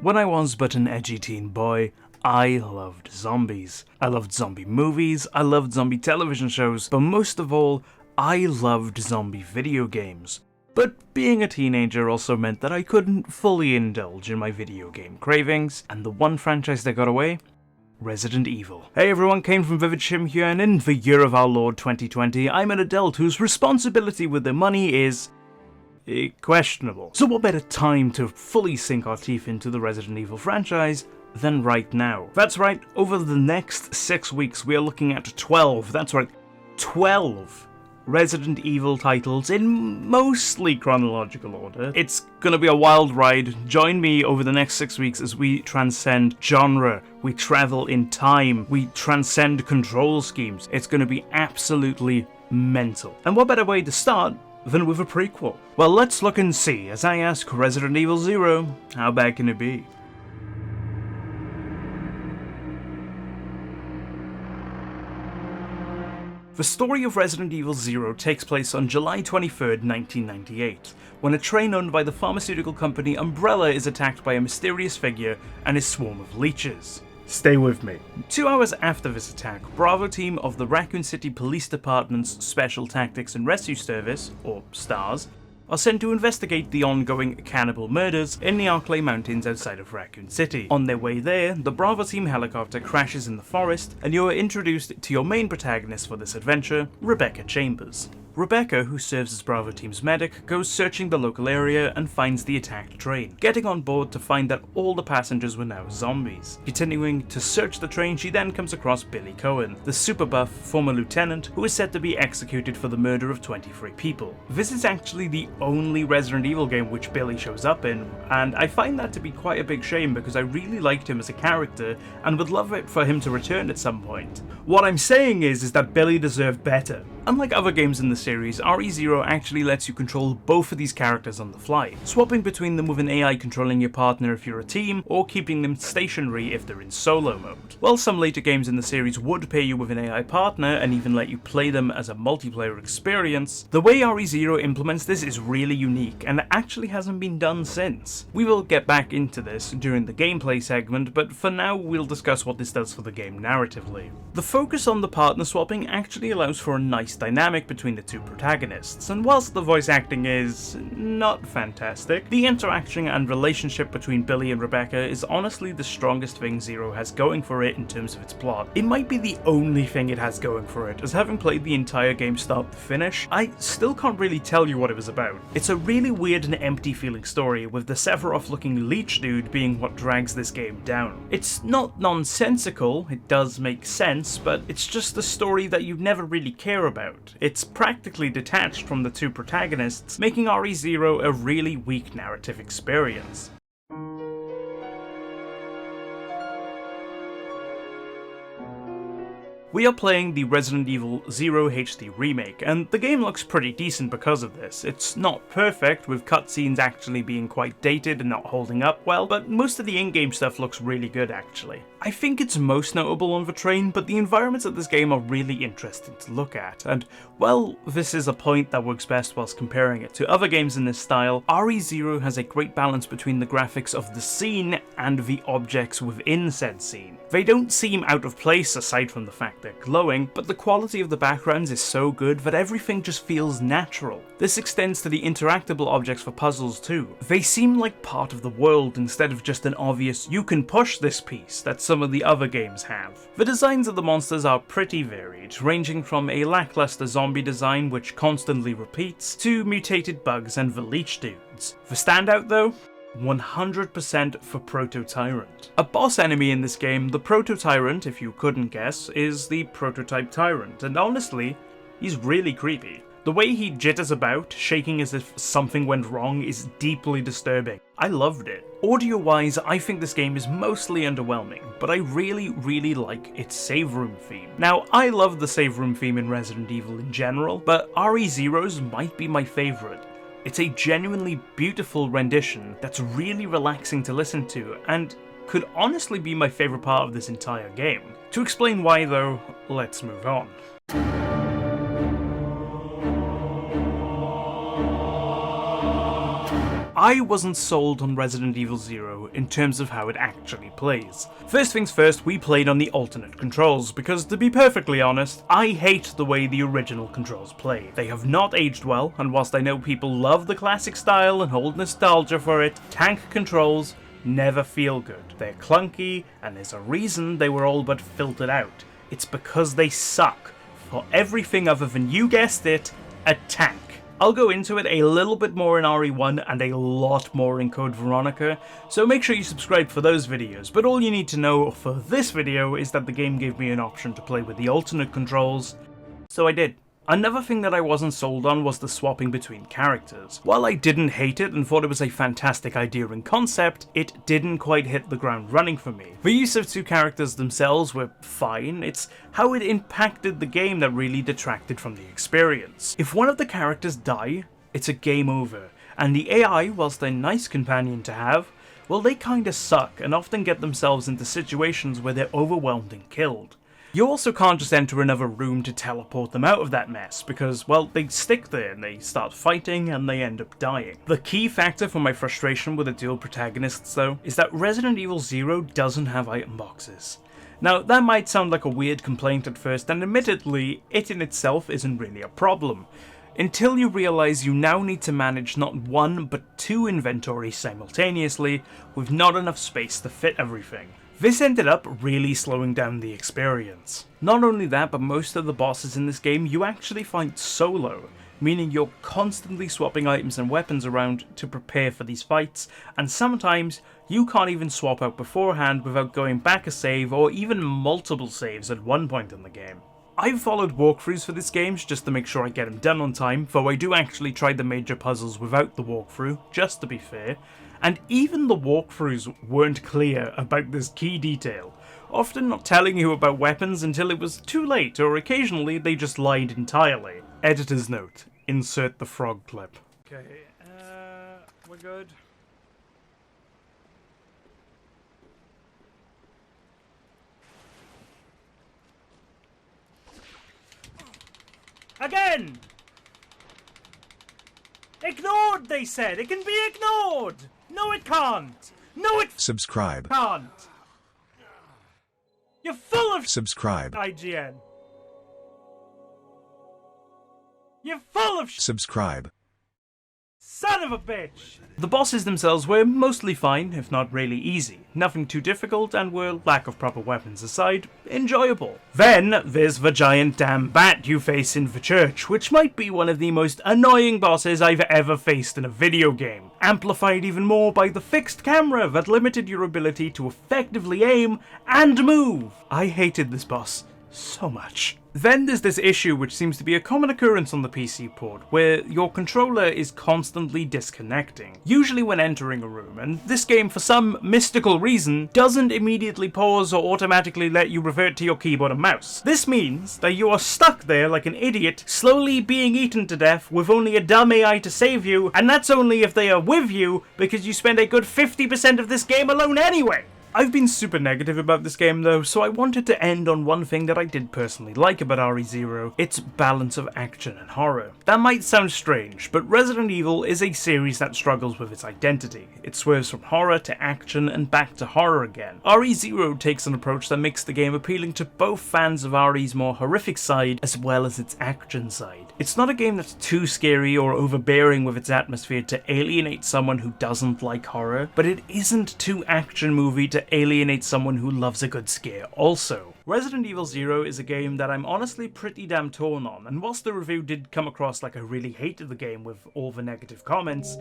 When I was but an edgy teen boy, I loved zombies. I loved zombie movies, I loved zombie television shows, but most of all, I loved zombie video games. But being a teenager also meant that I couldn't fully indulge in my video game cravings, and the one franchise that got away? Resident Evil. Hey everyone, Kane from Vivid Shim here, and in the year of our Lord 2020, I'm an adult whose responsibility with their money is questionable. So what better time to fully sink our teeth into the Resident Evil franchise than right now? That's right, over the next 6 weeks we are looking at 12, that's right, 12 Resident Evil titles in mostly chronological order. It's gonna be a wild ride. Join me over the next 6 weeks as we transcend genre, we travel in time, we transcend control schemes. It's gonna be absolutely mental. And what better way to start than with a prequel? Well, let's look and see as I ask Resident Evil 0, how bad can it be? The story of Resident Evil 0 takes place on July 23rd, 1998, when a train owned by the pharmaceutical company Umbrella is attacked by a mysterious figure and a swarm of leeches. Stay with me. 2 hours after this attack, Bravo team of the Raccoon City Police Department's Special Tactics and Rescue Service, or STARS, are sent to investigate the ongoing cannibal murders in the Arklay Mountains outside of Raccoon City. On their way there, the Bravo team helicopter crashes in the forest, and you are introduced to your main protagonist for this adventure, Rebecca Chambers. Rebecca, who serves as Bravo team's medic, goes searching the local area and finds the attacked train, getting on board to find that all the passengers were now zombies. Continuing to search the train, she then comes across Billy Cohen, the super buff former lieutenant who is set to be executed for the murder of 23 people. This is actually the only Resident Evil game which Billy shows up in, and I find that to be quite a big shame because I really liked him as a character and would love it for him to return at some point. What I'm saying is that Billy deserved better. Unlike other games in the series, RE0 actually lets you control both of these characters on the fly, swapping between them with an AI controlling your partner if you're a team, or keeping them stationary if they're in solo mode. While some later games in the series would pair you with an AI partner and even let you play them as a multiplayer experience, the way RE0 implements this is really unique and actually hasn't been done since. We will get back into this during the gameplay segment, but for now we'll discuss what this does for the game narratively. The focus on the partner swapping actually allows for a nice dynamic between the two protagonists, and whilst the voice acting is not fantastic, the interaction and relationship between Billy and Rebecca is honestly the strongest thing Zero has going for it in terms of its plot. It might be the only thing it has going for it, as having played the entire game start to finish, I still can't really tell you what it was about. It's a really weird and empty feeling story, with the Sephiroth looking leech dude being what drags this game down. It's not nonsensical, it does make sense, but it's just a story that you never really care about. It's practically detached from the two protagonists, making RE0 a really weak narrative experience. We are playing the Resident Evil 0 HD remake, and the game looks pretty decent because of this. It's not perfect, with cutscenes actually being quite dated and not holding up well, but most of the in-game stuff looks really good actually. I think it's most notable on the train, but the environments of this game are really interesting to look at, and well, this is a point that works best whilst comparing it to other games in this style. RE0 has a great balance between the graphics of the scene and the objects within said scene. They don't seem out of place aside from the fact they're glowing, but the quality of the backgrounds is so good that everything just feels natural. This extends to the interactable objects for puzzles too. They seem like part of the world instead of just an obvious "you can push this piece" that some of the other games have. The designs of the monsters are pretty varied, ranging from a lackluster zombie design which constantly repeats, to mutated bugs and the leech dudes. The standout though? 100% for Proto-Tyrant. A boss enemy in this game, the Proto-Tyrant, if you couldn't guess, is the Prototype Tyrant, and honestly, he's really creepy. The way he jitters about, shaking as if something went wrong, is deeply disturbing. I loved it. Audio-wise, I think this game is mostly underwhelming, but I really like its save room theme. Now, I love the save room theme in Resident Evil in general, but RE0's might be my favourite. It's a genuinely beautiful rendition that's really relaxing to listen to, and could honestly be my favourite part of this entire game. To explain why though, let's move on. I wasn't sold on Resident Evil 0 in terms of how it actually plays. First things first, we played on the alternate controls, because to be perfectly honest, I hate the way the original controls play. They have not aged well, and whilst I know people love the classic style and hold nostalgia for it, tank controls never feel good. They're clunky, and there's a reason they were all but filtered out. It's because they suck for everything other than, you guessed it, a tank. I'll go into it a little bit more in RE1 and a lot more in Code Veronica, so make sure you subscribe for those videos, but all you need to know for this video is that the game gave me an option to play with the alternate controls, so I did. Another thing that I wasn't sold on was the swapping between characters. While I didn't hate it and thought it was a fantastic idea and concept, it didn't quite hit the ground running for me. The use of two characters themselves were fine, it's how it impacted the game that really detracted from the experience. If one of the characters die, it's a game over, and the AI, whilst a nice companion to have, well, they kinda suck and often get themselves into situations where they're overwhelmed and killed. You also can't just enter another room to teleport them out of that mess, because, well, they stick there and they start fighting and they end up dying. The key factor for my frustration with the dual protagonists, though, is that Resident Evil 0 doesn't have item boxes. Now, that might sound like a weird complaint at first, and admittedly, it in itself isn't really a problem, until you realise you now need to manage not one, but two inventories simultaneously, with not enough space to fit everything. This ended up really slowing down the experience. Not only that, but most of the bosses in this game you actually fight solo, meaning you're constantly swapping items and weapons around to prepare for these fights, and sometimes you can't even swap out beforehand without going back a save or even multiple saves at one point in the game. I've followed walkthroughs for this game just to make sure I get them done on time, though I do actually try the major puzzles without the walkthrough, just to be fair. And even the walkthroughs weren't clear about this key detail, often not telling you about weapons until it was too late, or occasionally they just lied entirely. Editor's note, insert the frog clip. Okay, we're good. Again! Ignored, they said! It can be ignored! No, it can't! No, it Subscribe. Can't! You're full of Subscribe. IGN! You're full of Subscribe. son of a bitch! The bosses themselves were mostly fine, if not really easy. Nothing too difficult, and were, lack of proper weapons aside, enjoyable. Then, there's the giant damn bat you face in the church, which might be one of the most annoying bosses I've ever faced in a video game. Amplified even more by the fixed camera that limited your ability to effectively aim and move. I hated this boss so much. Then there's this issue which seems to be a common occurrence on the PC port, where your controller is constantly disconnecting, usually when entering a room, and this game for some mystical reason doesn't immediately pause or automatically let you revert to your keyboard and mouse. This means that you are stuck there like an idiot, slowly being eaten to death with only a dumb AI to save you, and that's only if they are with you, because you spend a good 50% of this game alone anyway! I've been super negative about this game though, so I wanted to end on one thing that I did personally like about RE0, its balance of action and horror. That might sound strange, but Resident Evil is a series that struggles with its identity. It swerves from horror to action and back to horror again. RE0 takes an approach that makes the game appealing to both fans of RE's more horrific side as well as its action side. It's not a game that's too scary or overbearing with its atmosphere to alienate someone who doesn't like horror, but it isn't too action movie to alienate someone who loves a good scare also. Resident Evil 0 is a game that I'm honestly pretty damn torn on, and whilst the review did come across like I really hated the game with all the negative comments,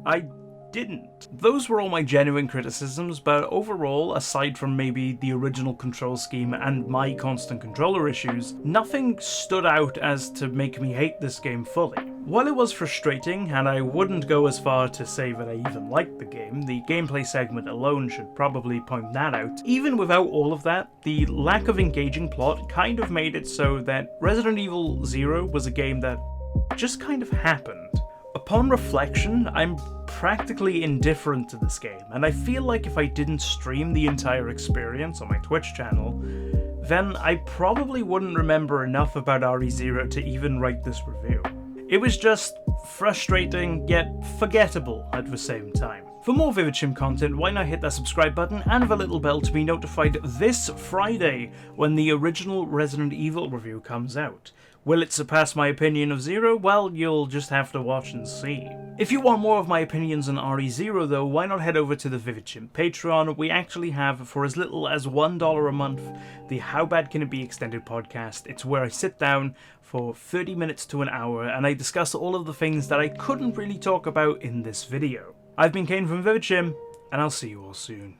I didn't. Those were all my genuine criticisms, but overall, aside from maybe the original control scheme and my constant controller issues, nothing stood out as to make me hate this game fully. While it was frustrating, and I wouldn't go as far to say that I even liked the game, the gameplay segment alone should probably point that out, even without all of that, the lack of engaging plot kind of made it so that Resident Evil 0 was a game that just kind of happened. Upon reflection, I'm practically indifferent to this game, and I feel like if I didn't stream the entire experience on my Twitch channel, then I probably wouldn't remember enough about RE0 to even write this review. It was just frustrating yet forgettable at the same time. For more Vivid Chim content, why not hit that subscribe button and the little bell to be notified this Friday when the original Resident Evil review comes out. Will it surpass my opinion of Zero? Well, you'll just have to watch and see. If you want more of my opinions on RE0 though, why not head over to the Vivid Chim Patreon? We actually have, for as little as $1 a month, the How Bad Can It Be Extended podcast. It's where I sit down for 30 minutes to an hour and I discuss all of the things that I couldn't really talk about in this video. I've been Kane from Vivid Chim, and I'll see you all soon.